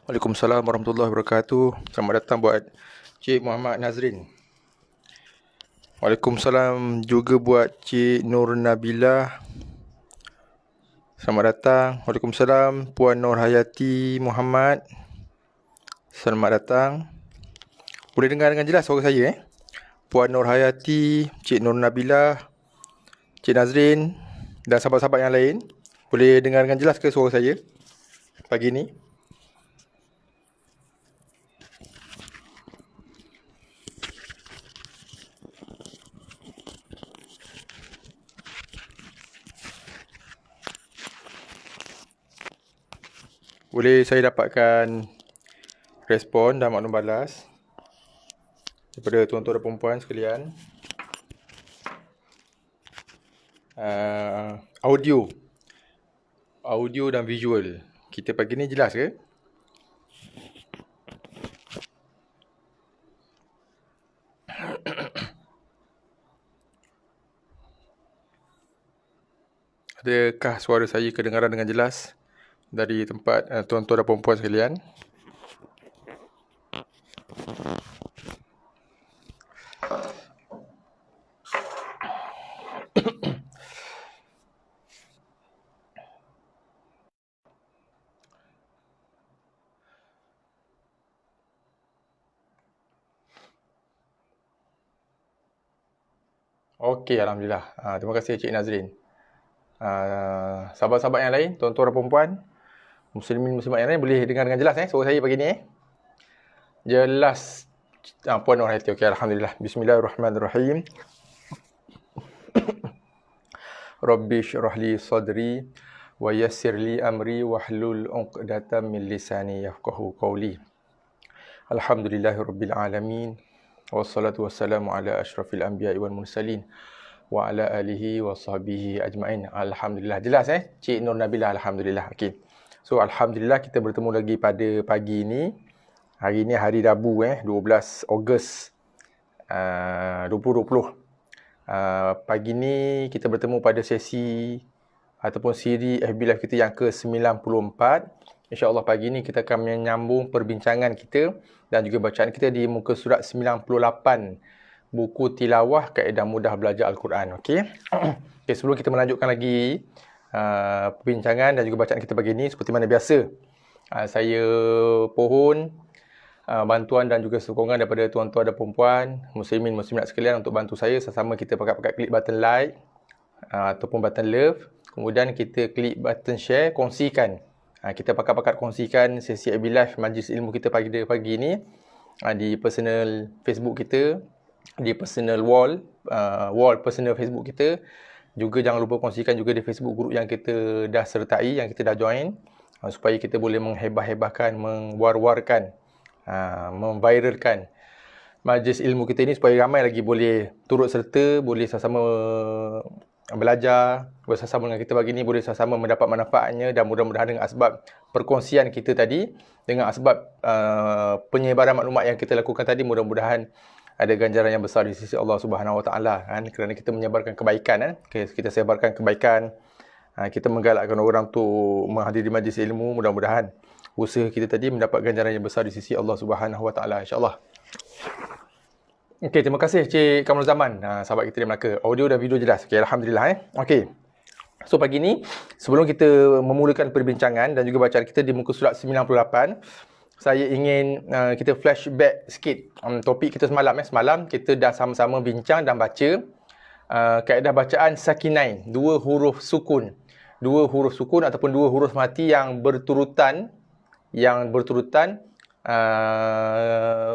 Waalaikumsalam warahmatullahi wabarakatuh. Selamat datang buat Cik Muhammad Nazrin. Waalaikumsalam juga buat Cik Nur Nabilah. Selamat datang. Waalaikumsalam Puan Nur Hayati Muhammad. Selamat datang. Boleh dengar dengan jelas suara saya Puan Nur Hayati, Cik Nur Nabilah, Cik Nazrin dan sahabat-sahabat yang lain. Boleh dengar dengan jelas ke suara saya pagi ni? Boleh saya dapatkan respon dan maklum balas daripada tuan-tuan dan puan-puan sekalian. Audio dan visual kita pagi ni jelas ke? Adakah suara saya kedengaran dengan jelas dari tempat tuan-tuan dan puan-puan sekalian? Okey, Alhamdulillah. Terima kasih Cik Nazrin. Sahabat-sahabat yang lain, tuan-tuan dan puan-puan, muslimin muslimat yang lain, boleh dengar dengan jelas suara saya pagi ni Jelas. Puan Nur Hayati. Okey, Alhamdulillah. Bismillahirrahmanirrahim. Rabbi syrah li sadri wa yassir li amri wahlul 'uqdatam min lisani yafqahu qawli. Alhamdulillahirabbil alamin. Wassalatu wassalamu ala asyrafil anbiya'i wal mursalin wa ala alihi wa sahbihi ajma'in. Alhamdulillah. Jelas Cik Nur Nabilah, alhamdulillah. Okey. So alhamdulillah kita bertemu lagi pada pagi ini. Hari ni hari Rabu 12 Ogos 2020. Pagi ni kita bertemu pada sesi ataupun siri FB Live kita yang ke-94. InsyaAllah pagi ni kita akan menyambung perbincangan kita dan juga bacaan kita di muka surat 98, buku tilawah kaedah mudah belajar Al-Quran. Okey. Okay, sebelum kita melanjutkan lagi perbincangan dan juga bacaan kita pagi ni, seperti mana biasa, saya pohon bantuan dan juga sokongan daripada tuan-tuan dan perempuan, muslimin muslimat sekalian untuk bantu saya. Sama kita pakat-pakat klik button like ataupun button love. Kemudian kita klik button share, kongsikan. Kita pakat-pakat kongsikan sesi FB Live Majlis Ilmu kita pagi ni di personal Facebook kita, di personal wall personal Facebook kita. Juga jangan lupa kongsikan juga di Facebook group yang kita dah sertai, yang kita dah join, supaya kita boleh menghebah-hebahkan, mewar-warkan, memviralkan majlis ilmu kita ini supaya ramai lagi boleh turut serta, boleh sama-sama belajar bersama dengan kita pagi ni, boleh sama-sama mendapat manfaatnya. Dan mudah-mudahan dengan asbab perkongsian kita tadi, dengan asbab penyebaran maklumat yang kita lakukan tadi, mudah-mudahan ada ganjaran yang besar di sisi Allah Subhanahu Wa Taala, kerana kita menyebarkan kebaikan, kita sebarkan kebaikan, kita menggalakkan orang tu menghadiri majlis ilmu. Mudah-mudahan usaha kita tadi mendapat ganjaran yang besar di sisi Allah Subhanahu Wa Taala, insya-Allah. Okey, terima kasih Cik Kamal Zaman, sahabat kita di Melaka. Audio dan video jelas. Okey, alhamdulillah. Okey. So pagi ni, sebelum kita memulakan perbincangan dan juga bacaan kita di muka surat 98, saya ingin kita flashback sikit topik kita semalam. Semalam kita dah sama-sama bincang dan baca kaedah bacaan sakinain, dua huruf sukun. Dua huruf sukun ataupun dua huruf mati yang berturutan,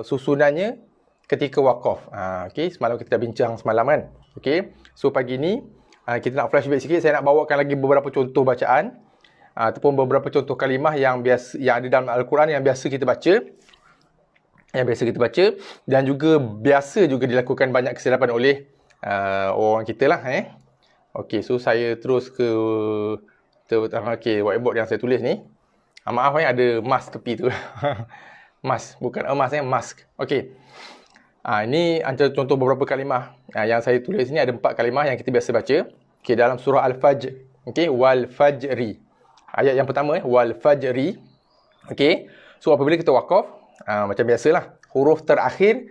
susunannya ketika waqaf. Okey, semalam kita dah bincang semalam kan. Okey. So pagi ni kita nak flashback sikit. Saya nak bawakan lagi beberapa contoh bacaan ataupun beberapa contoh kalimah yang ada dalam Al-Quran yang biasa kita baca. Dan juga biasa juga dilakukan banyak kesilapan oleh orang kita lah. Okey, so saya terus ke whiteboard yang saya tulis ni. Maaf ada mask tepi tu. Mask, bukan emas mask. Okey. Ini antara contoh beberapa kalimah yang saya tulis ni. Ada 4 kalimah yang kita biasa baca. Okey, dalam surah Al-Fajr. Okey, wal fajri. Ayat yang pertama wal fajri. Okey. So apabila kita wakaf, macam biasalah, huruf terakhir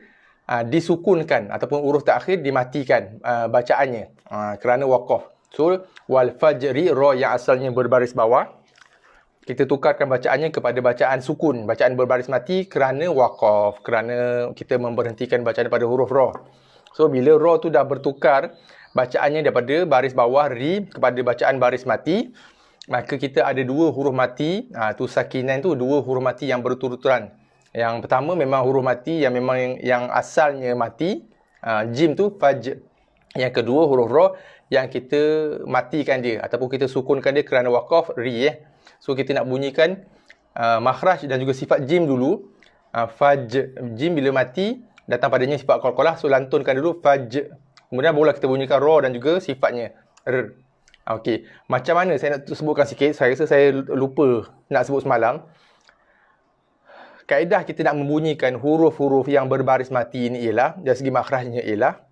disukunkan ataupun huruf terakhir dimatikan bacaannya kerana wakaf. So wal fajri, ra yang asalnya berbaris bawah, kita tukarkan bacaannya kepada bacaan sukun, bacaan berbaris mati kerana wakaf, kerana kita memberhentikan bacaan pada huruf ra. So bila ra tu dah bertukar bacaannya daripada baris bawah ri kepada bacaan baris mati, maka kita ada dua huruf mati, tu sakinan tu, dua huruf mati yang berturut-turutan. Yang pertama memang huruf mati yang memang yang asalnya mati, jim tu faj. Yang kedua huruf ra yang kita matikan dia ataupun kita sukunkan dia kerana wakaf, ri. So kita nak bunyikan makhraj dan juga sifat jim dulu. Faj, jim bila mati datang padanya sifat qalqalah, so lantunkan dulu faj. Kemudian barulah kita bunyikan ra dan juga sifatnya r. Okey, macam mana saya nak sebutkan sikit, saya rasa saya lupa nak sebut semalam. Kaedah kita nak membunyikan huruf-huruf yang berbaris mati ini ialah, dari segi makhrajnya ialah,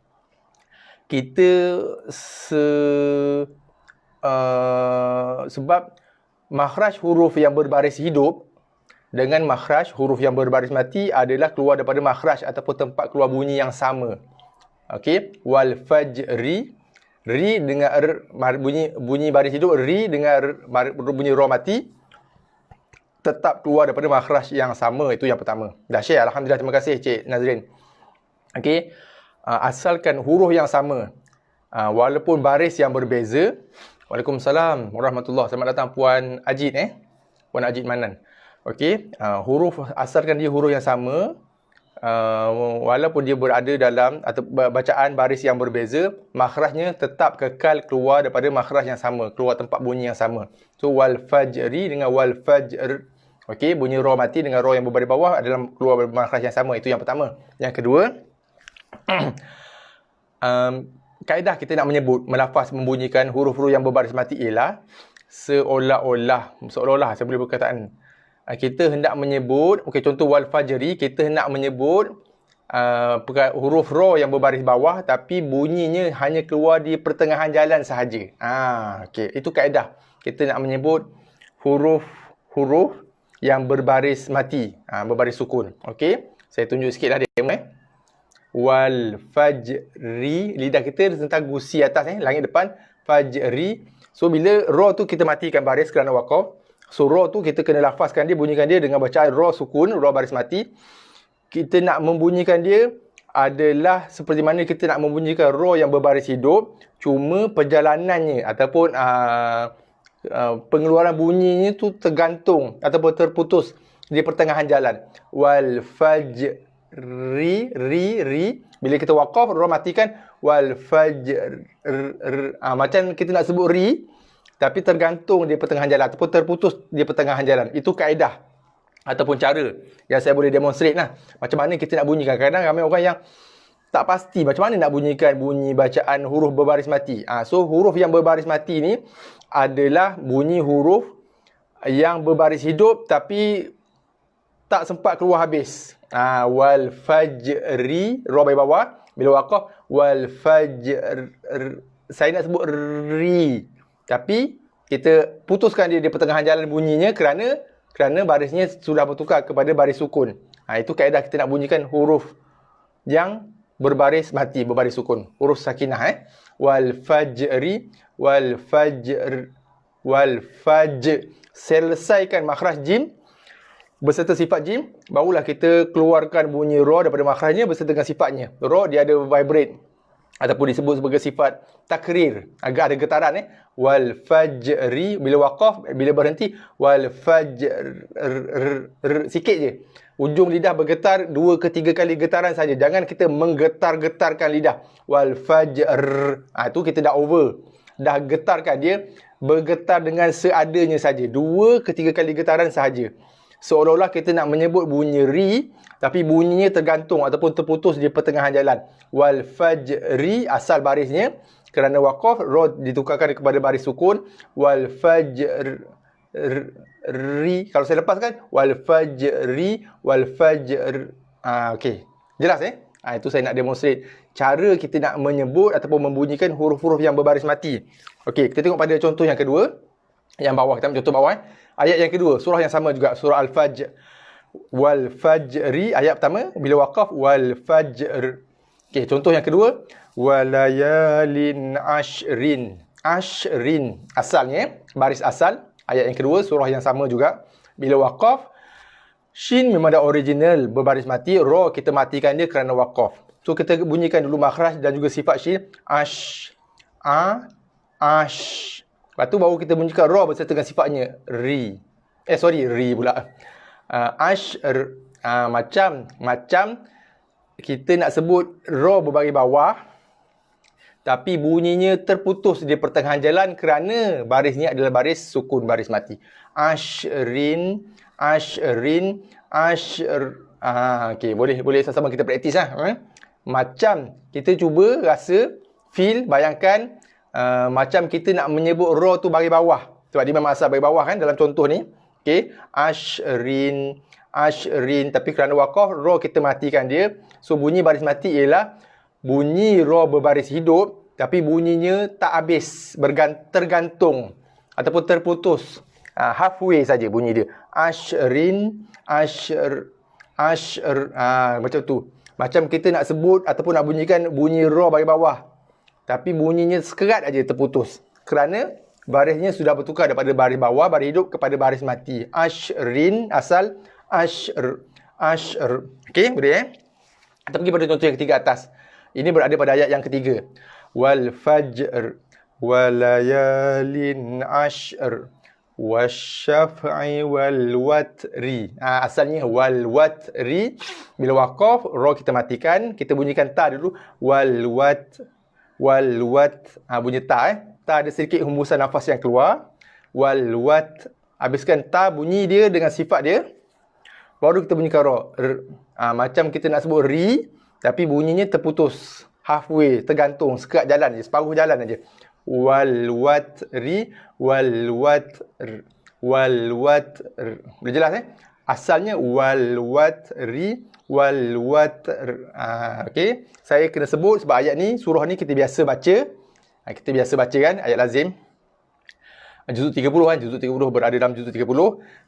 kita sebab makhraj huruf yang berbaris hidup dengan makhraj huruf yang berbaris mati adalah keluar daripada makhraj ataupun tempat keluar bunyi yang sama. Okey, wal fajri, ri dengan bunyi baris hidup, ri dengan bunyi ra mati tetap keluar daripada makhraj yang sama. Itu yang pertama. Dah share, alhamdulillah, terima kasih Cik Nazrin. Okey, asalkan huruf yang sama walaupun baris yang berbeza. Waalaikumsalam warahmatullahi. Selamat datang Puan Ajid Puan Ajid Manan. Okey, huruf asalkan dia huruf yang sama walaupun dia berada dalam atau bacaan baris yang berbeza, makhrajnya tetap kekal keluar daripada makhraj yang sama, keluar tempat bunyi yang sama. So wal fajri dengan wal fajr. Okey, bunyi ra mati dengan ra yang berbaris bawah adalah keluar makhraj yang sama. Itu yang pertama. Yang kedua, kaedah kita nak menyebut, melafaz, membunyikan huruf-huruf yang berbaris mati ialah seolah-olah saya boleh berkataan, kita hendak menyebut, okey, contoh wal fajri, kita hendak menyebut huruf ra yang berbaris bawah tapi bunyinya hanya keluar di pertengahan jalan sahaja. Okey, itu kaedah kita nak menyebut huruf-huruf yang berbaris mati, berbaris sukun. Okey, saya tunjuk sikitlah demo wal fajri, lidah kita tentang gusi atas langit depan, fajri. So bila ra tu kita matikan baris kerana waqaf. So ra tu kita kena lafazkan dia, bunyikan dia dengan bacaan ra sukun, ra baris mati. Kita nak membunyikan dia adalah seperti mana kita nak membunyikan ra yang berbaris hidup, cuma perjalanannya ataupun pengeluaran bunyinya tu tergantung ataupun terputus di pertengahan jalan. Wal fajri, ri, bila kita waqaf ra matikan wal fajr, macam kita nak sebut ri tapi tergantung di pertengahan jalan ataupun terputus di pertengahan jalan. Itu kaedah ataupun cara yang saya boleh demonstrate lah. Macam mana kita nak bunyikan. Kadang ramai orang yang tak pasti macam mana nak bunyikan bunyi bacaan huruf berbaris mati. So huruf yang berbaris mati ni adalah bunyi huruf yang berbaris hidup tapi tak sempat keluar habis. Wal fajri, ra bawah bawah, bila waqaf wal fajr, saya nak sebut ri tapi kita putuskan dia di pertengahan jalan bunyinya kerana barisnya sudah bertukar kepada baris sukun. Itu kaedah kita nak bunyikan huruf yang berbaris mati, berbaris sukun, huruf sakinah. Wal fajri, wal fajr, wal fajr. Selesaikan makhraj jim beserta sifat jim, barulah kita keluarkan bunyi ra daripada makhrajnya beserta dengan sifatnya. Ra dia ada vibrate ataupun disebut sebagai sifat takrir, agak ada getaran. Wal fajri, bila waqaf, bila berhenti wal fajr, sikit je, ujung lidah bergetar 2 ke 3 kali getaran saja, jangan kita menggetar-getarkan lidah. Wal fajr, tu kita dah over, dah getarkan, dia bergetar dengan seadanya saja, 2 ke 3 kali getaran sahaja. Seolah-olah kita nak menyebut bunyi ri tapi bunyinya tergantung ataupun terputus di pertengahan jalan. Wal fajri, asal barisnya kerana waqaf ra ditukarkan kepada baris sukun. Wal fajri, kalau saya lepaskan wal fajri, wal fajr. Okey, jelas itu saya nak demonstrate cara kita nak menyebut ataupun membunyikan huruf-huruf yang berbaris mati. Okey, kita tengok pada contoh yang kedua, yang bawah. Kita ambil contoh bawah. Ayat yang kedua, surah yang sama juga, surah Al-Fajr. wal fajri. Ayat pertama bila waqaf wal fajr. Okey, contoh yang kedua walayalin ashrin. Ashrin asalnya baris asal. Ayat yang kedua surah yang sama juga. Bila waqaf shin memang dah original berbaris mati, ra kita matikan dia kerana waqaf. So kita bunyikan dulu makhraj dan juga sifat shin. Ash, ash. Lepas tu baru kita bunyikan ra beserta dengan sifatnya ri. Ri pula. Ashr. Macam kita nak sebut ra berbaris bawah tapi bunyinya terputus di pertengahan jalan kerana baris ni adalah baris sukun, baris mati. Ashrin, ashrin, ashr. Okey, boleh sama-sama kita praktis lah. Macam kita cuba rasa, feel, bayangkan macam kita nak menyebut ra tu baris bawah. Sebab dia memang asal baris bawah kan dalam contoh ni. Okey, ashrin, ashrin, tapi kerana waqaf ra kita matikan dia. So bunyi baris mati ialah bunyi ra berbaris hidup tapi bunyinya tak habis, tergantung ataupun terputus. Halfway saja bunyi dia. Ashrin, ashr, ashr. Macam tu. Macam kita nak sebut ataupun nak bunyikan bunyi ra baris bawah tapi bunyinya sekerat aja terputus kerana barisnya sudah bertukar daripada baris bawah, baris hidup kepada baris mati. Ashrin asal ashr, ashr. Okey, boleh Kita pergi pada contoh yang ketiga atas. Ini berada pada ayat yang ketiga. Wal fajr walayalin ashr wasyaf'i wal watri. Asalnya wal watri. Bila waqaf ra kita matikan, kita bunyikan ta dulu. Wal wat. Bunyi ta Ta ada sedikit hembusan nafas yang keluar. Wal wat. Habiskan ta, bunyi dia dengan sifat dia. Baru kita bunyikan ra. Macam kita nak sebut ri tapi bunyinya terputus. Halfway, tergantung, sekerat jalan je, separuh jalan aja. Wal watri wal watr. Wal watr. Boleh jelas Asalnya wal watri wal watr. Okey, saya kena sebut sebab ayat ni, surah ni kita biasa baca. Kita biasa baca kan, ayat lazim. Juzuk 30 kan, juzuk 30 berada dalam juzuk 30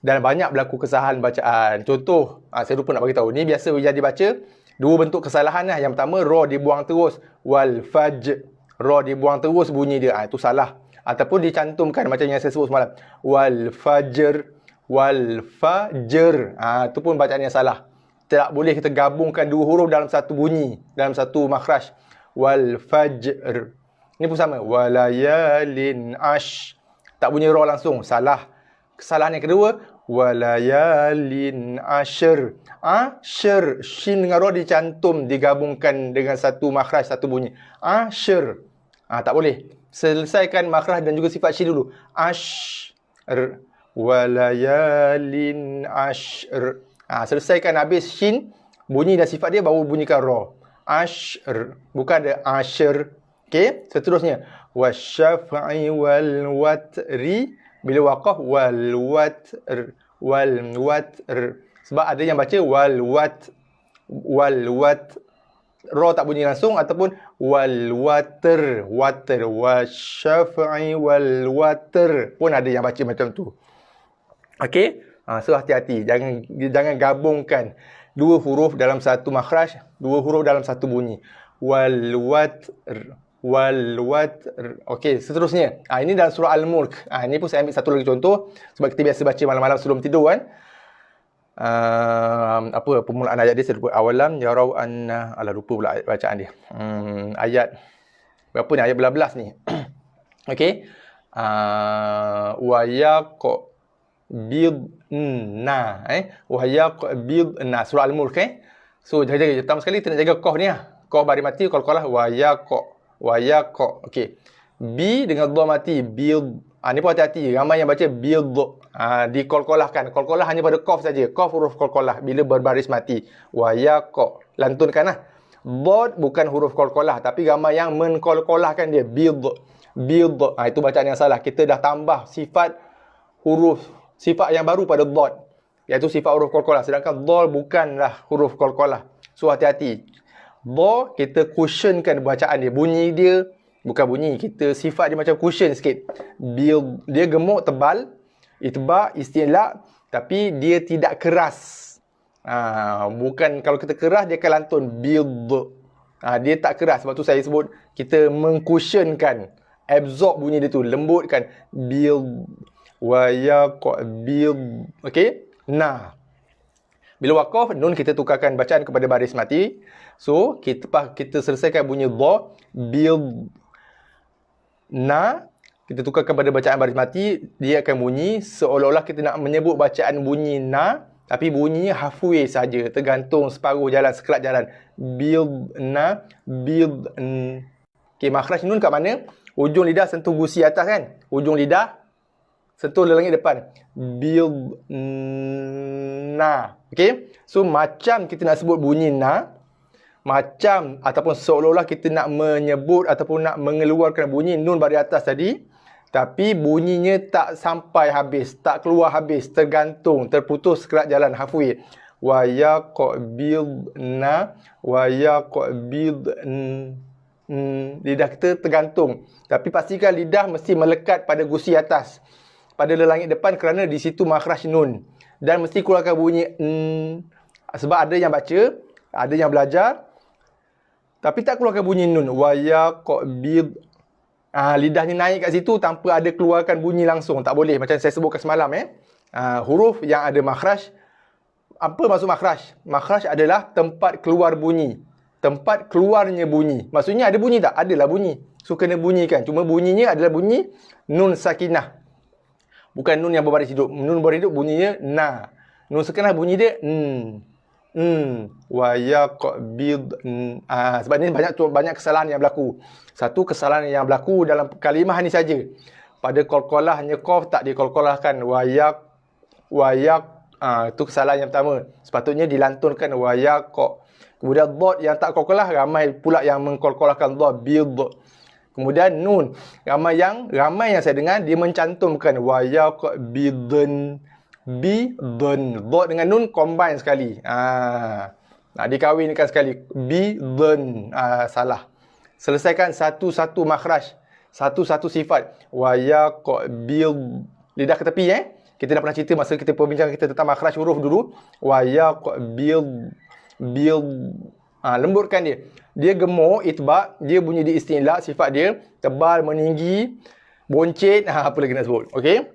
dan banyak berlaku kesalahan bacaan. Contoh, saya lupa nak bagi tahu. Ni biasa jadi baca dua bentuk kesalahan lah. Yang pertama, ra dibuang terus, wal faj. Ra dibuang terus bunyi dia. Itu salah. Ataupun dicantumkan macam yang saya sebut semalam. Wal fajr, wal fajr. Itu pun bacaan yang salah. Tak boleh kita gabungkan dua huruf dalam satu bunyi, dalam satu makhraj. Wal fajr. Ini pun sama. Walayalin ash. Tak bunyi ra langsung. Salah. Kesalahan yang kedua, walayalin ashr. Ashr. Shin dengan ra dicantum, digabungkan dengan satu makhraj, satu bunyi. Ashr. Tak boleh. Selesaikan makhraj dan juga sifat shin dulu. Ashr. Walayalin ashr. Selesaikan habis shin, bunyi dan sifat dia, baru bunyikan ra. Ashr. Bukan ada ashr. Okey, seterusnya. Wasyaf'i wal watri. Bila waqaf wal watr. Wal watr. Sebab ada yang baca wal wat. Wal wat. Ra tak bunyi langsung ataupun wal watr. Watr. Wasyaf'i wal watr. Pun ada yang baca macam tu. Okey? So hati-hati. Jangan gabungkan dua huruf dalam satu makhraj, dua huruf dalam satu bunyi. Wal watr. Wal watr. Okey, seterusnya. Ini dalam surah Al-Mulk. Ini pun saya ambil satu lagi contoh sebab kita biasa baca malam-malam sebelum tidur kan. Permulaan ayat dia saya lupa. Awalam yarau anna, lupa pula bacaan dia. Ayat berapa ni? Ayat belas ni. Okey. Wa yaqbidna. Wa yaqbidna. Surah Al-Mulk So jaga-jaga. Pertama sekali kita nak jaga qaf ni lah. Qaf baris mati, qalqalah wa yaq. Wa yaq. Okey. B dengan dha mati, bid. Ni pun hati-hati. Ramai yang baca bid. Dikolkolahkan. Kolkolah hanya pada qaf saja. Qaf huruf kolkolah bila berbaris mati. Wa yaq. Lantunkanlah. Dad bukan huruf kolkolah tapi ramai yang menkolkolahkan dia. Bid. Bid. Itu bacaan yang salah. Kita dah tambah sifat huruf, sifat yang baru pada dad, iaitu sifat huruf kolkolah. Sedangkan dal bukanlah huruf kolkolah. So hati-hati. Dha kita cushionkan bacaan dia. Bunyi dia bukan bunyi, kita sifat dia macam cushion sikit. Dia gemuk, tebal, itba, istilah, tapi dia tidak keras. Bukan kalau kita keras dia akan lantun bild. Dia tak keras, sebab tu saya sebut kita mengkusionkan, absorb bunyi dia tu, lembutkan bild wa yaqbil. Okey? Nah. Bila waqaf, nun kita tukarkan bacaan kepada baris mati. So, kita selesaikan bunyi dha, bild. Na, kita tukarkan pada bacaan baris mati, dia akan bunyi seolah-olah kita nak menyebut bacaan bunyi na, tapi bunyinya halfway saja, tergantung separuh jalan, sekelak jalan. Bild na, bild. Okey, makhraj nun kat mana? Ujung lidah sentuh gusi atas kan? Ujung lidah sentuh langit depan. Bild na. Okey? So, macam kita nak sebut bunyi na, macam ataupun seolah-olah kita nak menyebut ataupun nak mengeluarkan bunyi nun baris atas tadi, tapi bunyinya tak sampai habis, tak keluar habis, tergantung, terputus sekelak jalan, halfway. Wa yaqbilna, wa yaqbiln. Lidah kita tergantung. Tapi pastikan lidah mesti melekat pada gusi atas, pada langit depan, kerana di situ makhraj nun. Dan mesti keluarkan bunyi sebab ada yang baca, ada yang belajar tapi tak keluarkan bunyi nun. Wa yaqbil. Lidahnya naik kat situ tanpa ada keluarkan bunyi langsung. Tak boleh, macam saya sebutkan semalam. Huruf yang ada makhraj. Apa maksud makhraj? Makhraj adalah tempat keluar bunyi, tempat keluarnya bunyi. Maksudnya ada bunyi tak? Adalah bunyi. So kena bunyikan. Cuma bunyinya adalah bunyi nun sakinah. Bukan nun yang berbaris hidup. Nun berbaris hidup bunyinya na. Nun sakinah bunyi dia wa yaqbid. Sebab ni banyak kesalahan yang berlaku. Satu kesalahan yang berlaku dalam kalimah ni saja. Pada qalqalah hanya qaf tak diqalqalahkan. Wa yaq. Itu kesalahan yang pertama. Sepatutnya dilantunkan wa yaq. Kemudian dot yang tak qalqalah, ramai pula yang mengqalqalahkan dot bid. Kemudian nun, ramai yang saya dengar dia mencantumkan wa yaqbidun. Bidun. Dot dengan nun combine sekali. Dikawinkan sekali. Bidun. Salah. Selesaikan satu-satu makhraj, satu-satu sifat. Wa yaqbil. Lidah ke tepi Kita dah pernah cerita masa kita perbincangan kita tentang makhraj huruf dulu. Wa yaqbil. Bil. Lembutkan dia. Dia gemuk, itba, dia bunyi di istinla, sifat dia tebal, meninggi, boncet, apa lagi nak sebut. Okey?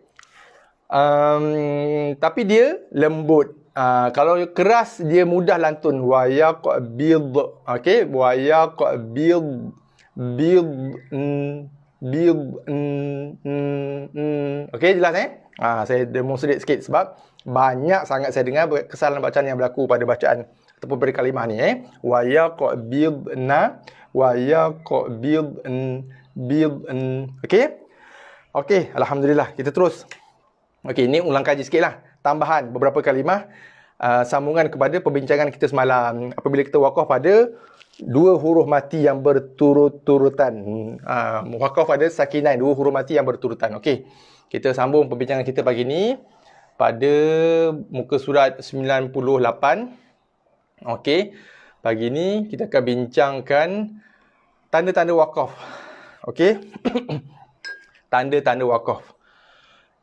Tapi dia lembut. Kalau keras dia mudah lantun. Wa yaqbid. Okey, wa yaqbid. Bil. Okey, jelas saya demonstrate sikit sebab banyak sangat saya dengar kesalahan bacaan yang berlaku pada bacaan ataupun pada kalimah ni. Wa yaqbidna, wa yaqbidn, bil. Okey? Okey, alhamdulillah. Kita terus. Okey, ni ulang kaji sikitlah. Tambahan beberapa kalimah sambungan kepada perbincangan kita semalam. Apabila kita waqaf pada dua huruf mati yang berturut-turutan. Waqaf pada sakinain, dua huruf mati yang berturutan. Okey. Kita sambung perbincangan kita pagi ni pada muka surat 98. Okey. Pagi ni kita akan bincangkan tanda-tanda waqaf. Okey. Tanda-tanda waqaf.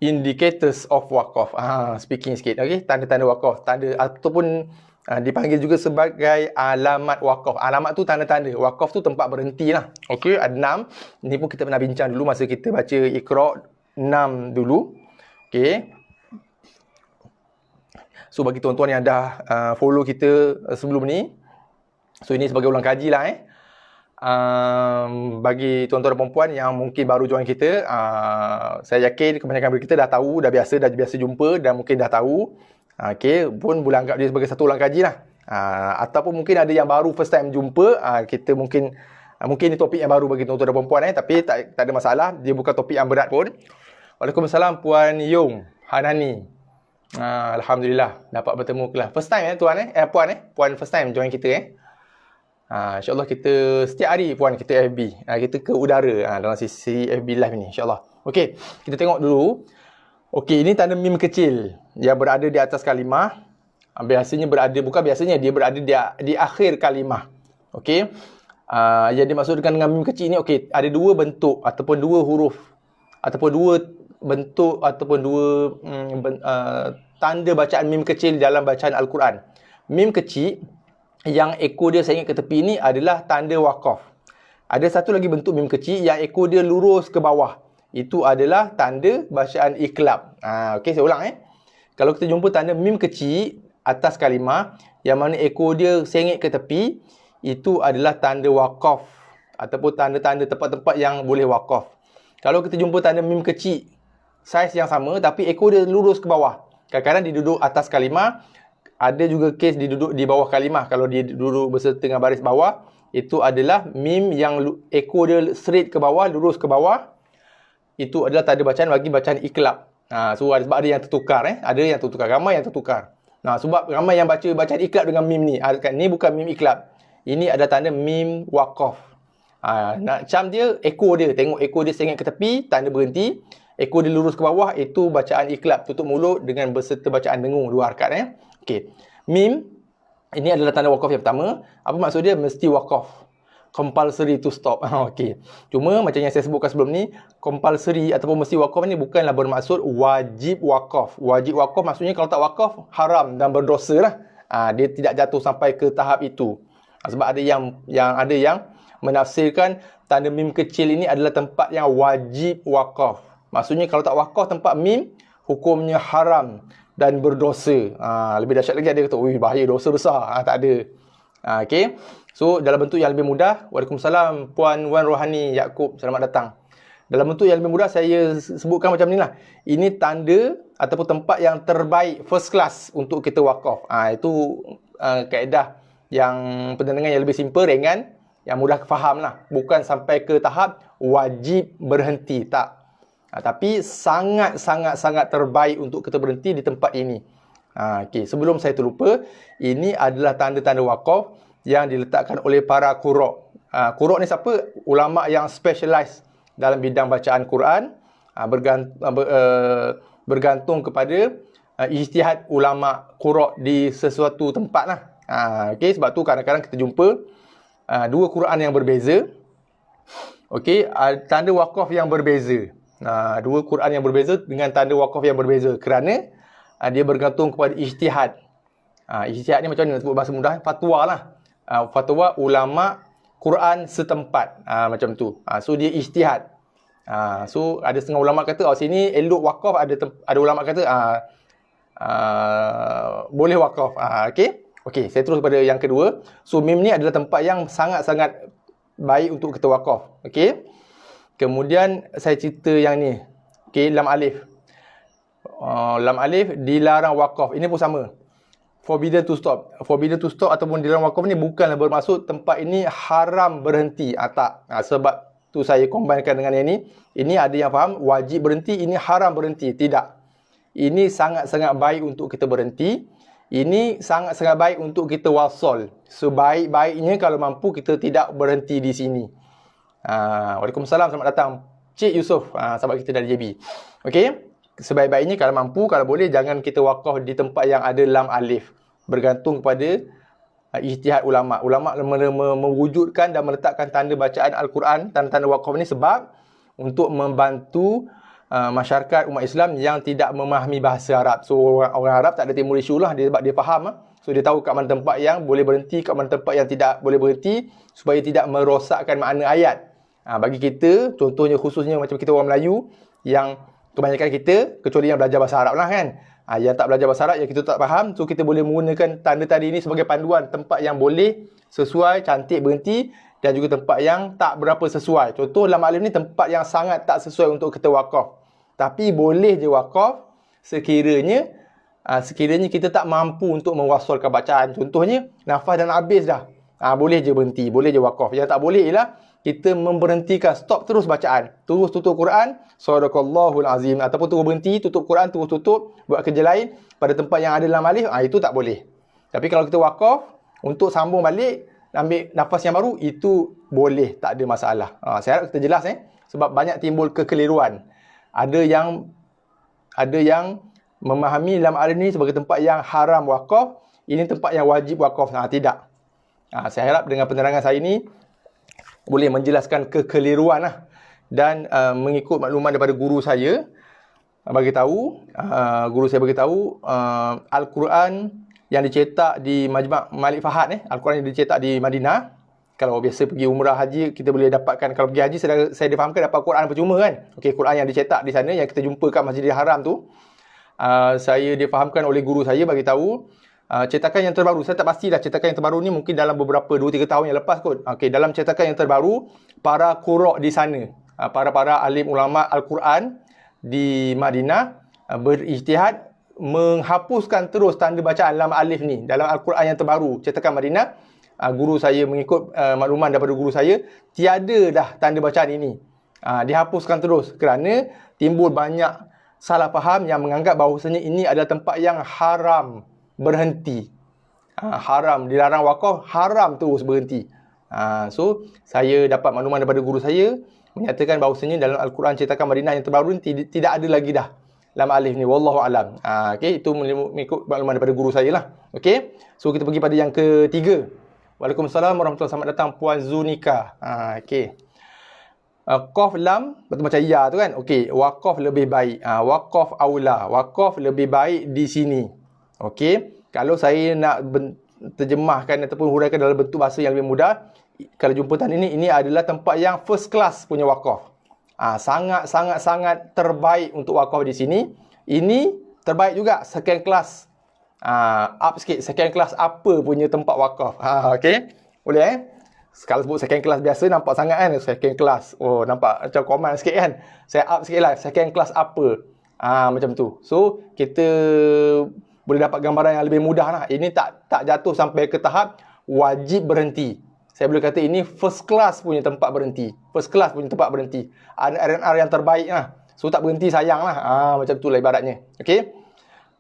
Indicators of waqaf. Speaking sikit. Okey, tanda-tanda waqaf. Tanda ataupun dipanggil juga sebagai alamat waqaf. Alamat tu tanda-tanda. Waqaf tu tempat berhenti lah. Okey, ada 6. Ini pun kita pernah bincang dulu masa kita baca Iqra 6 dulu. Okey. So bagi tuan-tuan yang dah follow kita sebelum ni, so ini sebagai ulang kaji lah bagi tuan-tuan dan perempuan yang mungkin baru join kita, saya yakin kebanyakan dari kita dah tahu, dah biasa jumpa dan mungkin dah tahu. Okey, pun boleh anggap dia sebagai satu ulang kaji lah. Ataupun mungkin ada yang baru first time jumpa, kita mungkin ni topik yang baru bagi tuan-tuan dan perempuan tapi tak ada masalah, dia bukan topik yang berat pun. Waalaikumsalam Puan Yung Hanani. Alhamdulillah dapat bertemu kelas. First time Puan first time join kita InsyaAllah kita setiap hari Puan kita FB. Kita ke udara dalam sisi FB live ni insyaAllah. Okey, kita tengok dulu. Okey, ini tanda mim kecil yang berada di atas kalimah. Biasanya dia berada di akhir kalimah. Okey. Yang dimaksudkan dengan mim kecil ni, okey, ada dua bentuk ataupun dua huruf ataupun dua bentuk ataupun dua tanda bacaan mim kecil dalam bacaan Al-Quran. Mim kecil yang ekor dia sengit ke tepi ni adalah tanda wakaf. Ada satu lagi bentuk mim kecil yang ekor dia lurus ke bawah. Itu adalah tanda bacaan iqlab. Okey, saya ulang Kalau kita jumpa tanda mim kecil atas kalimah yang mana ekor dia sengit ke tepi, itu adalah tanda wakaf ataupun tanda-tanda tempat-tempat yang boleh wakaf. Kalau kita jumpa tanda mim kecil saiz yang sama tapi ekor dia lurus ke bawah, kadang-kadang dia duduk atas kalimah, ada juga kes dia duduk di bawah kalimah. Kalau dia duduk berserta dengan baris bawah, itu adalah mim yang ekor dia straight ke bawah, lurus ke bawah. Itu adalah tanda bacaan bagi bacaan iqlab. So sebab ada yang tertukar ada yang tertukar, ramai yang tertukar. Sebab ramai yang baca bacaan iqlab dengan mim ni. Ni bukan mim iqlab. Ini ada tanda mim waqaf. Nak cam dia, ekor dia, tengok ekor dia sengit ke tepi, tanda berhenti. Ekor dia lurus ke bawah, itu bacaan iqlab, tutup mulut dengan berserta bacaan dengung 2 harakat Okey. Mim ini adalah tanda waqaf yang pertama. Apa maksud dia? Mesti waqaf. Compulsory to stop. Okey. Cuma macam yang saya sebutkan sebelum ni, compulsory ataupun mesti wakaf ni bukanlah bermaksud wajib wakaf. Wajib wakaf maksudnya kalau tak wakaf, haram dan berdosa lah. Dia tidak jatuh sampai ke tahap itu. Sebab ada yang ada yang menafsirkan tanda mim kecil ini adalah tempat yang wajib wakaf. Maksudnya kalau tak wakaf tempat mim, hukumnya haram dan berdosa. Lebih dahsyat lagi, ada kata, bahaya, dosa besar. Tak ada. Okey. So, dalam bentuk yang lebih mudah, Waalaikumsalam Puan Wan Rohani Yaakob, selamat datang. Dalam bentuk yang lebih mudah, saya sebutkan macam ni lah. Ini tanda ataupun tempat yang terbaik, first class untuk kita wakaf. Itu kaedah yang penenangan yang lebih simple, ringan, yang mudah faham lah. Bukan sampai ke tahap wajib berhenti, tak. Tapi sangat terbaik untuk kita berhenti di tempat ini. Okay. Sebelum saya terlupa, ini adalah tanda-tanda wakaf yang diletakkan oleh para qurra'. Qurra' ni siapa? Ulama' yang specialize dalam bidang bacaan Quran, bergantung kepada ijtihad ulama' qurra' di sesuatu tempat lah. Okay, sebab tu kadang-kadang kita jumpa dua Quran yang berbeza. Okay, tanda wakaf yang berbeza. Dua Quran yang berbeza dengan tanda wakaf yang berbeza kerana dia bergantung kepada ijtihad. Ijtihad ni macam mana sebut bahasa mudah? Fatwa lah. Fatwa ulama' Quran setempat. Macam tu. So dia ijtihad. So ada setengah ulama' kata sini elok wakaf, ada ulama' kata boleh wakaf. Okey, saya terus pada yang kedua. So mim ni adalah tempat yang sangat-sangat baik untuk kita wakaf. Okey. Kemudian saya cerita yang ni. Okey, lam alif. Lam alif dilarang wakaf. Ini pun sama. Forbidden to stop. Forbidden to stop ataupun dilarang wakaf ni bukanlah bermaksud tempat ini haram berhenti. Tak. Sebab tu saya combinekan dengan yang ni. Ini ada yang faham wajib berhenti, ini haram berhenti. Tidak. Ini sangat-sangat baik untuk kita berhenti. Ini sangat-sangat baik untuk kita wasol. Sebaik-baiknya kalau mampu kita tidak berhenti di sini. Waalaikumsalam, selamat datang Cik Yusof, sahabat kita dari JB. Okey. Sebaik-baiknya kalau mampu, kalau boleh jangan kita wakaf di tempat yang ada lam alif. Bergantung kepada ijtihad ulama'. Ulama' mewujudkan dan meletakkan tanda bacaan Al-Quran, tanda-tanda wakaf ni sebab untuk membantu masyarakat umat Islam yang tidak memahami bahasa Arab. So orang Arab tak ada timbul isu lah, sebab dia faham. So dia tahu kat mana tempat yang boleh berhenti, kat mana tempat yang tidak boleh berhenti, supaya tidak merosakkan makna ayat. Bagi kita, contohnya khususnya macam kita orang Melayu, yang kebanyakan kita, kecuali yang belajar bahasa Arab lah kan, yang tak belajar bahasa Arab, yang kita tak faham, so kita boleh menggunakan tanda tadi ini sebagai panduan tempat yang boleh sesuai, cantik, berhenti, dan juga tempat yang tak berapa sesuai. Contoh lam alif ni tempat yang sangat tak sesuai untuk kita wakaf, tapi boleh je wakaf sekiranya kita tak mampu untuk mewasolkan bacaan. Contohnya nafas dan habis dah, boleh je berhenti, boleh je wakaf. Yang tak boleh ialah kita memberhentikan, stop terus bacaan, terus tutup Quran, sadaqallahul azim, ataupun terus berhenti, tutup Quran, terus tutup, buat kerja lain pada tempat yang ada lam alif, itu tak boleh. Tapi kalau kita wakaf untuk sambung balik, ambil nafas yang baru, itu boleh, tak ada masalah. Saya harap kita jelas sebab banyak timbul kekeliruan. Ada yang memahami lam alif ni sebagai tempat yang haram wakaf, ini tempat yang wajib wakaf. Tidak. Saya harap dengan penerangan saya ini boleh menjelaskan kekeliruan lah. Dan mengikut makluman daripada guru saya, guru saya bagi tahu Al-Quran yang dicetak di Majma' Malik Fahad, Al-Quran yang dicetak di Madinah. Kalau biasa pergi umrah haji, kita boleh dapatkan, kalau pergi haji saya difahamkan dapat Quran percuma kan. Okey, Quran yang dicetak di sana yang kita jumpa kat Masjidil Haram tu. Saya difahamkan oleh guru saya bagi tahu cetakan yang terbaru, saya tak pastilah cetakan yang terbaru ni mungkin dalam beberapa 2-3 tahun yang lepas kot. Okey, dalam cetakan yang terbaru, para qurra di sana, para alim ulama Al-Quran di Madinah berijtihad menghapuskan terus tanda bacaan lam alif ni dalam Al-Quran yang terbaru cetakan Madinah. Guru saya mengikut makluman daripada guru saya, tiada dah tanda bacaan ini. Dihapuskan terus kerana timbul banyak salah faham yang menganggap bahawasanya ini adalah tempat yang haram berhenti. Haram, dilarang wakaf, haram terus berhenti. So, saya dapat makluman daripada guru saya menyatakan bahawasanya dalam Al-Quran cetakan Madinah yang terbaru ni tidak ada lagi dah lam alif ni, wallahu alam. Okey, itu mengikut makluman daripada guru saya lah. Okey, so kita pergi pada yang ketiga. Waalaikumsalam warahmatullahi wabarakatuh. Selamat datang Puan Zunika. Okey. Qaf lam betul macam ya tu kan. Okey, waqaf lebih baik. Waqaf aula. Waqaf lebih baik di sini. Okey, kalau saya nak terjemahkan ataupun huraikan dalam bentuk bahasa yang lebih mudah, kalau jumputan ini adalah tempat yang first class punya waqaf. Sangat terbaik untuk wakaf di sini. Ini terbaik juga second class. Up sikit, second class apa punya tempat wakaf. Okey. Boleh Kalau sebut second class biasa nampak sangat kan, second class. Oh, nampak macam command sikit kan. Saya up sikit lah, second class apa. Macam tu. So, kita boleh dapat gambaran yang lebih mudah lah. Ini tak jatuh sampai ke tahap wajib berhenti. Saya boleh kata ini first class punya tempat berhenti. First class punya tempat berhenti. R&R yang terbaik lah. So tak berhenti sayang lah. Macam tu lah ibaratnya. Okey.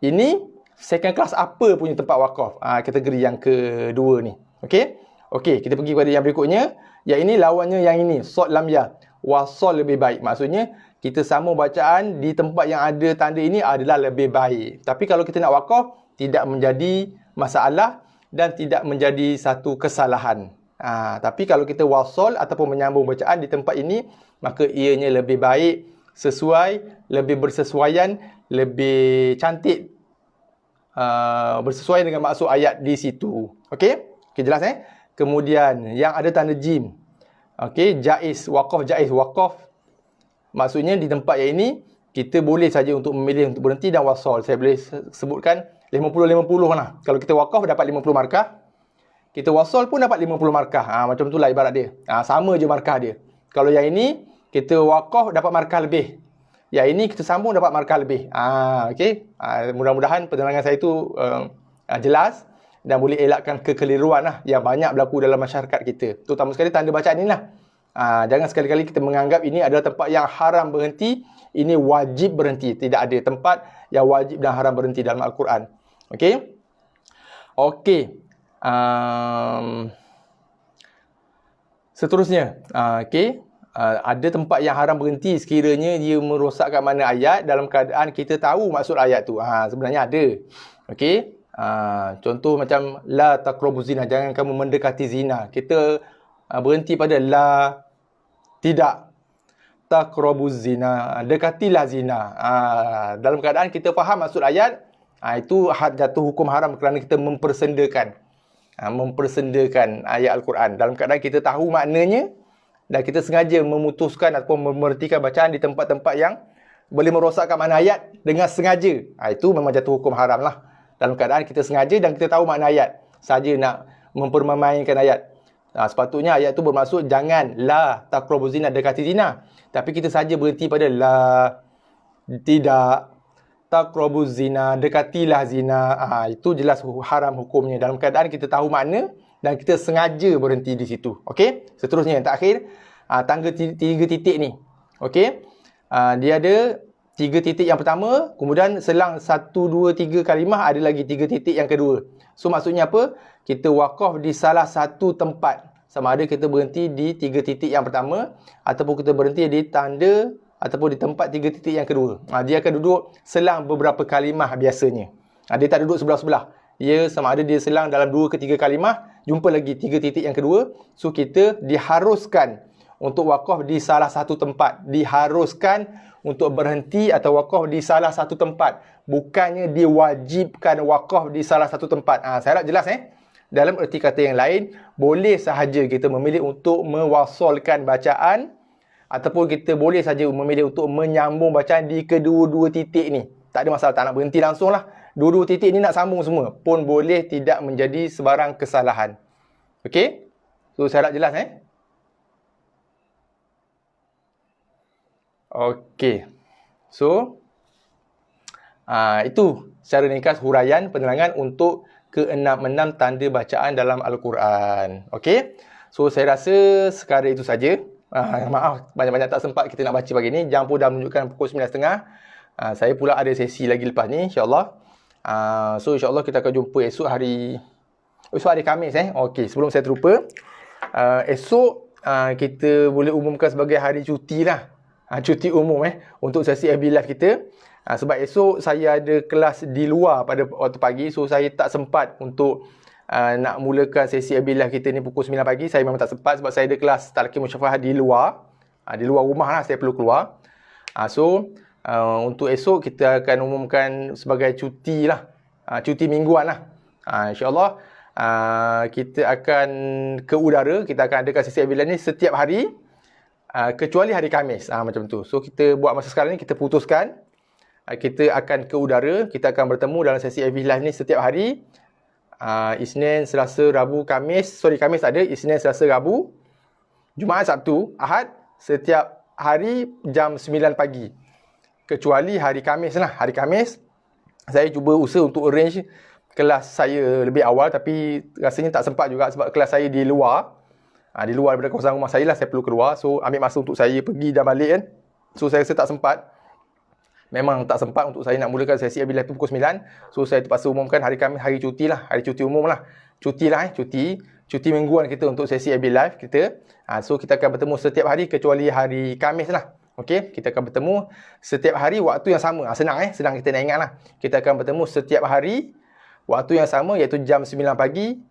Ini second class apa punya tempat wakaf. Kategori yang kedua ni. Okey. Okey, kita pergi pada yang berikutnya. Yang ini lawannya yang ini. Sod lam ya. Wasol lebih baik. Maksudnya kita sambung bacaan di tempat yang ada tanda ini adalah lebih baik. Tapi kalau kita nak wakaf, tidak menjadi masalah dan tidak menjadi satu kesalahan. Tapi kalau kita wasol ataupun menyambung bacaan di tempat ini, maka ianya lebih baik, sesuai, lebih bersesuaian, lebih cantik, bersesuaian dengan maksud ayat di situ. Okey? Okey, jelas Kemudian yang ada tanda jim. Okey, jaiz, waqaf jaiz, waqaf maksudnya di tempat yang ini kita boleh saja untuk memilih untuk berhenti dan wasol. Saya boleh sebutkan 50-50 lah. Kalau kita waqaf dapat 50 markah. Kita wasol pun dapat 50 markah. Macam itulah ibarat dia. Sama je markah dia. Kalau yang ini, kita waqaf dapat markah lebih. Yang ini kita sambung dapat markah lebih. Okey. Mudah-mudahan penerangan saya itu jelas dan boleh elakkan kekeliruan lah yang banyak berlaku dalam masyarakat kita. Terutama sekali tanda bacaan ini lah. Jangan sekali-kali kita menganggap ini adalah tempat yang haram berhenti. Ini wajib berhenti. Tidak ada tempat yang wajib dan haram berhenti dalam Al-Quran. Okey. Okey. Seterusnya, okey, ada tempat yang haram berhenti sekiranya dia merosakkan makna ayat dalam keadaan kita tahu maksud ayat tu. Sebenarnya ada. Okey, contoh macam la taqrabuz zina, jangan kamu mendekati zina. Kita berhenti pada la, tidak taqrabuz zina, dekatilah zina. Dalam keadaan kita faham maksud ayat, itu jatuh hukum haram kerana kita mempersendakan ayat Al-Quran. Dalam keadaan kita tahu maknanya dan kita sengaja memutuskan ataupun memerhentikan bacaan di tempat-tempat yang boleh merosakkan makna ayat dengan sengaja. Itu memang jatuh hukum haram lah. Dalam keadaan kita sengaja dan kita tahu makna ayat, saja nak mempermainkan ayat. Sepatutnya ayat itu bermaksud jangan la taqrabuz zina, dekati zina. Tapi kita saja berhenti pada la, tidak taqrabuz zina, dekatilah zina. Itu jelas haram hukumnya dalam keadaan kita tahu makna dan kita sengaja berhenti di situ. Okey, seterusnya yang terakhir, tangga 3 titik ni. Okey, dia ada 3 titik yang pertama, kemudian selang 1, 2, 3 kalimah ada lagi 3 titik yang kedua. So maksudnya apa? Kita wakaf di salah satu tempat. Sama ada kita berhenti di 3 titik yang pertama ataupun kita berhenti di tanda ataupun di tempat 3 titik yang kedua. Dia akan duduk selang beberapa kalimah biasanya. Dia tak duduk sebelah-sebelah. Dia sama ada dia selang dalam 2 ke 3 kalimah, jumpa lagi 3 titik yang kedua. So kita diharuskan untuk wakaf di salah satu tempat. Diharuskan untuk berhenti atau wakaf di salah satu tempat. bukannya diwajibkan wakaf di salah satu tempat. Saya harap jelas Dalam erti kata yang lain, boleh sahaja kita memilih untuk mewasalkan bacaan ataupun kita boleh saja memilih untuk menyambung bacaan di kedua-dua titik ni. Tak ada masalah, tak nak berhenti langsung lah. Dua-dua titik ni nak sambung semua pun boleh, tidak menjadi sebarang kesalahan. Okey? So, saya harap jelas Okey. So, itu secara ringkas huraian penerangan untuk ke-6 tanda bacaan dalam Al-Quran. Okey? So, saya rasa sekadar itu saja. Maaf, banyak-banyak tak sempat kita nak baca pagi ni. Jam pun dah menunjukkan pukul 9.30. Saya pula ada sesi lagi lepas ni, insyaAllah. So, insyaAllah kita akan jumpa esok hari Khamis. Okey, sebelum saya terlupa. Esok kita boleh umumkan sebagai hari cuti lah. Cuti umum untuk sesi FB Live kita. Sebab esok saya ada kelas di luar pada waktu pagi. So, saya tak sempat untuk nak mulakan sesi FB Live kita ni pukul 9 pagi. Saya memang tak sempat sebab saya ada kelas talqin musyafahah di luar. Di luar rumah lah, saya perlu keluar. So, untuk esok kita akan umumkan sebagai cuti lah. Cuti mingguan lah. InsyaAllah kita akan ke udara. Kita akan adakan sesi FB Live ni setiap hari. Kecuali hari Khamis. Macam tu. So, kita buat masa sekarang ni, kita putuskan. Kita akan ke udara. Kita akan bertemu dalam sesi FB Live ni setiap hari. Isnin, Selasa, Rabu, Khamis. Khamis tak ada. Isnin, Selasa, Rabu. Jumaat, Sabtu, Ahad. Setiap hari jam 9 pagi. Kecuali hari Khamis lah. Hari Khamis, saya cuba usaha untuk arrange kelas saya lebih awal. Tapi rasanya tak sempat juga sebab kelas saya di luar. Di luar daripada kawasan rumah saya lah, saya perlu keluar. So, ambil masa untuk saya pergi dan balik kan. So, saya rasa tak sempat. Memang tak sempat untuk saya nak mulakan sesi FB Live pukul 9. So, saya terpaksa umumkan hari Khamis, hari cuti lah. Hari cuti umum lah. Cuti lah Cuti mingguan kita untuk sesi FB Live kita. So, kita akan bertemu setiap hari kecuali hari Khamis lah. Okey, kita akan bertemu setiap hari waktu yang sama. Senang senang kita nak ingat lah. Kita akan bertemu setiap hari waktu yang sama iaitu jam 9 pagi.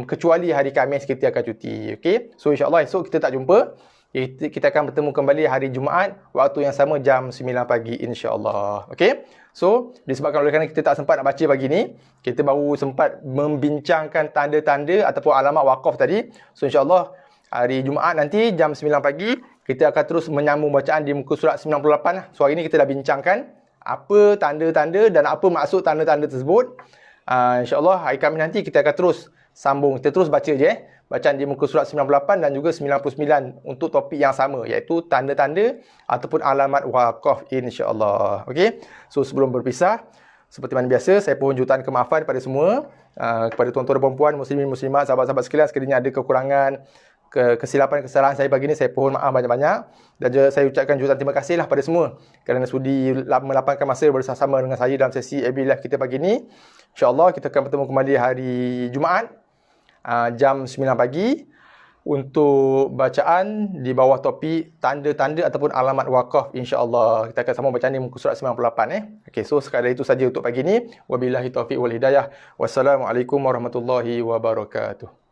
Kecuali hari Khamis kita akan cuti. Okey, so insyaAllah esok kita tak jumpa. Kita akan bertemu kembali hari Jumaat waktu yang sama jam 9 pagi insyaAllah. Okey. So, disebabkan oleh kerana kita tak sempat nak baca pagi ni, kita baru sempat membincangkan tanda-tanda ataupun alamat wakaf tadi. So, insyaAllah hari Jumaat nanti jam 9 pagi, kita akan terus menyambung bacaan di muka surat 98 lah. So, hari ni kita dah bincangkan apa tanda-tanda dan apa maksud tanda-tanda tersebut. InsyaAllah hari Khamis nanti kita akan terus sambung. Kita terus baca je bacaan di muka surat 98 dan juga 99 untuk topik yang sama iaitu tanda-tanda ataupun alamat wakaf insya-Allah. Okey. So sebelum berpisah, seperti mana biasa saya pohon jutaan kemaafan kepada semua, kepada tuan-tuan dan puan-puan, muslimin muslimat, sahabat-sahabat sekalian sekiranya ada kekurangan, kesilapan, kesalahan saya pagi ni, saya pohon maaf banyak-banyak dan juga saya ucapkan jutaan terima kasihlah pada semua kerana sudi melapangkan masa bersama dengan saya dalam sesi FB Live kita pagi ni. InsyaAllah kita akan bertemu kembali hari Jumaat jam 9 pagi untuk bacaan di bawah topik tanda-tanda ataupun alamat wakaf insya-Allah. Kita akan sambung bacaan di muka surat 98 Okey, so sekadar itu saja untuk pagi ni. Wabillahi taufiq wal hidayah. Wassalamualaikum warahmatullahi wabarakatuh.